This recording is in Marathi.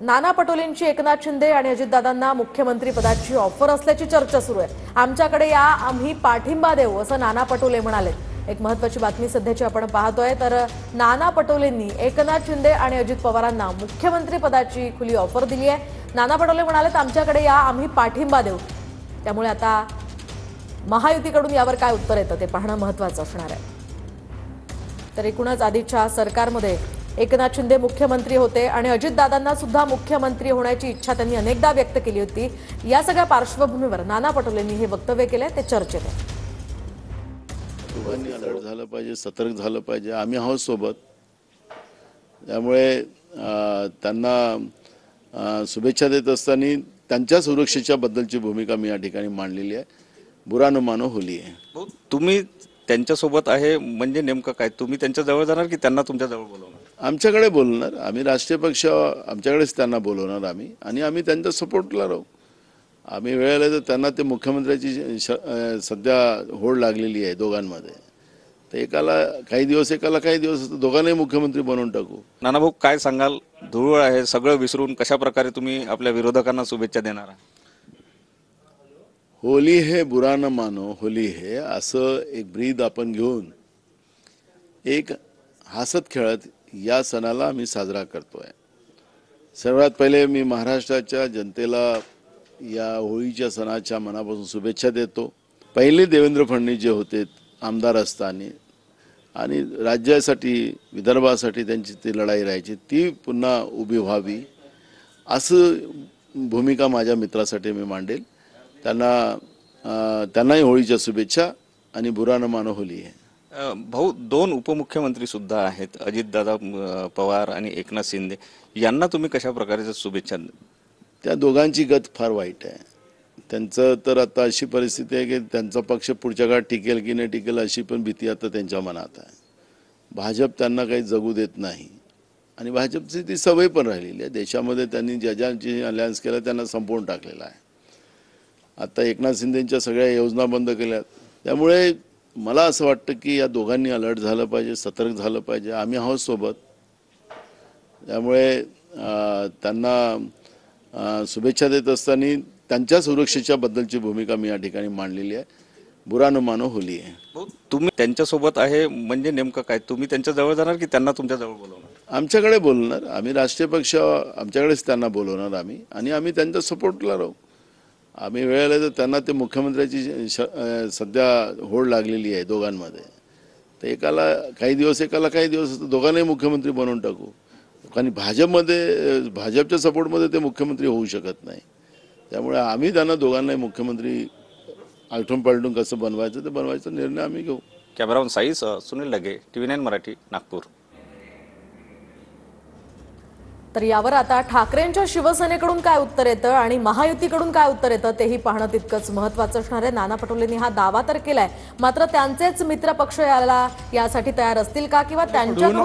नाना पटोलेंची एकनाथ शिंदे आणि अजितदादांना मुख्यमंत्री पदाची ऑफर असल्याची चर्चा सुरू आहे। आमच्याकडे या, आम्ही पाठिंबा देऊ असं नाना पटोले म्हणाले। एक महत्त्वाची बातमी सध्याची आपण पाहतोय, तर नाना पटोलेंनी एकनाथ शिंदे आणि अजित पवारांना मुख्यमंत्री पदाची खुली ऑफर दिली आहे। नाना पटोले म्हणाले, आमच्याकडे या, आम्ही पाठिंबा देऊ। त्यामुळे आता महायुतीकडून यावर काय उत्तर येतं ते पाहणं महत्त्वाचं असणार आहे। तर एकूणच आधीच्या सरकारमध्ये एकनाथ शिंदे मुख्यमंत्री होते आणि अजितदादांना सुद्धा मुख्यमंत्री होण्याची इच्छा त्यांनी अनेकदा व्यक्त केली होती। या सगळ्या पार्श्वभूमीवर नाना पटोलेंनी हे वक्तव्य केले, ते चर्चेत आहे। दोघांनी अलर्ट झालं पाहिजे, सतर्क झालं पाहिजे। आम्ही आहोत सोबत। त्यामुळे त्यांना शुभेच्छा देत असताना त्यांच्या सुरक्षेच्या बद्दलची भूमिका मी या ठिकाणी मांडलेली आहे। बुरा न मानो होली आहे। तुम्ही त्यांच्या सोबत आहे म्हणजे नेमकं काय? तुम्ही त्यांच्या जवळ जाणार की त्यांना तुमच्या जवळ बोलवणार? आमच्याकडे बोलणार। आम्ही राष्ट्रीय पक्ष आमच्याकडेच त्यांना बोलवणार आम्ही, आणि आम्ही त्यांच्या सपोर्टला राहू। आम्ही वेळ आले तर त्यांना ते मुख्यमंत्र्याची सध्या होड लागलेली आहे दोघांमध्ये, तर एकाला काही दिवस दोघांनाही मुख्यमंत्री बनवून टाकू। नाना भाऊ, काय सांगाल? धुळ आहे, सगळं विसरून कशा प्रकारे तुम्ही आपल्या विरोधकांना शुभेच्छा देणार आहात? होली है बुरा न मानो होली है असं एक ब्रीद आपण घेऊन एक हसत खेळत या सणाला आम्ही साजरा करतोय। सर्वात पहिले मी महाराष्ट्राच्या जनतेला या होळीच्या सणाच्या मनापासून शुभेच्छा देतो। पहिले देवेंद्र फडणवीस जे होते आमदार असताना आणि राज्यासाठी विदर्भासाठी त्यांची ती लढाई राहायची, ती पुन्हा उभी व्हावी असं भूमिका माझ्या मित्रासाठी मी मांडेल। त्यांनाही होळीच्या शुभेच्छा आणि बुरा न मानो होली आहे। भाऊ, दोन उपमुख्यमंत्री सुद्धा आहेत, अजितदादा पवार आणि एकनाथ शिंदे। यांना तुम्ही कशा प्रकारच्या शुभेच्छा? त्या दोघांची गत फार वाईट आहे। त्यांचं तर आता अशी परिस्थिती आहे की त्यांचा पक्ष पुढच्या काळात टिकेल की नाही टिकेल अशी पण भीती आता त्यांच्या मनात आहे। भाजप त्यांना काही जगू देत नाही आणि भाजपची ती सवय पण राहिलेली आहे। देशामध्ये त्यांनी ज्यांची अलायन्स केलं त्यांना संपवून टाकलेलं आहे। आता एकनाथ शिंदेंच्या सगळ्या योजना बंद केल्यात। त्यामुळे मला असं वाटतं की या दोघांनी अलर्ट झालं पाहिजे, सतर्क झालं पाहिजे। आम्ही आहोत सोबत। त्यामुळे त्यांना शुभेच्छा देत असताना त्यांच्या सुरक्षेच्या बद्दलची भूमिका मी या ठिकाणी मांडलेली आहे। बुरा न मानो होली आहे। तुम्ही त्यांच्या सोबत आहे म्हणजे नेमकं काय? तुम्ही त्यांच्या जवळ जाणार की त्यांना तुमच्या जवळ बोलवणार? आमच्याकडे बोलणार। आम्ही राष्ट्रीय पक्ष आमच्याकडेच त्यांना बोलवणार आम्ही, आणि आम्ही त्यांच्या सपोर्टला राहू। आम्ही वेळ आले तर त्यांना ते मुख्यमंत्र्याची सध्या होड लागलेली आहे दोघांमध्ये, तर एकाला काही दिवस दोघांनाही मुख्यमंत्री बनवून टाकू। आणि भाजपच्या सपोर्टमध्ये ते मुख्यमंत्री होऊ शकत नाही। त्यामुळे आम्ही त्यांना दोघांनाही मुख्यमंत्री आलटून पालटून कसं बनवायचं ते बनवायचा निर्णय आम्ही घेऊ। कॅमेरामन साई सुनील लगे, TV9 मराठी, नागपूर। तर यावर आता ठाकरेंच्या शिवसेनेकडून काय उत्तर येतं आणि महायुतीकडून काय उत्तर येतं तेही पाहणं तितकंच महत्त्वाचं असणार आहे। नाना पटोलेंनी हा दावा तर केलाय, मात्र त्यांचेच मित्रपक्ष यासाठी तयार असतील का, किंवा त्यांच्याकडून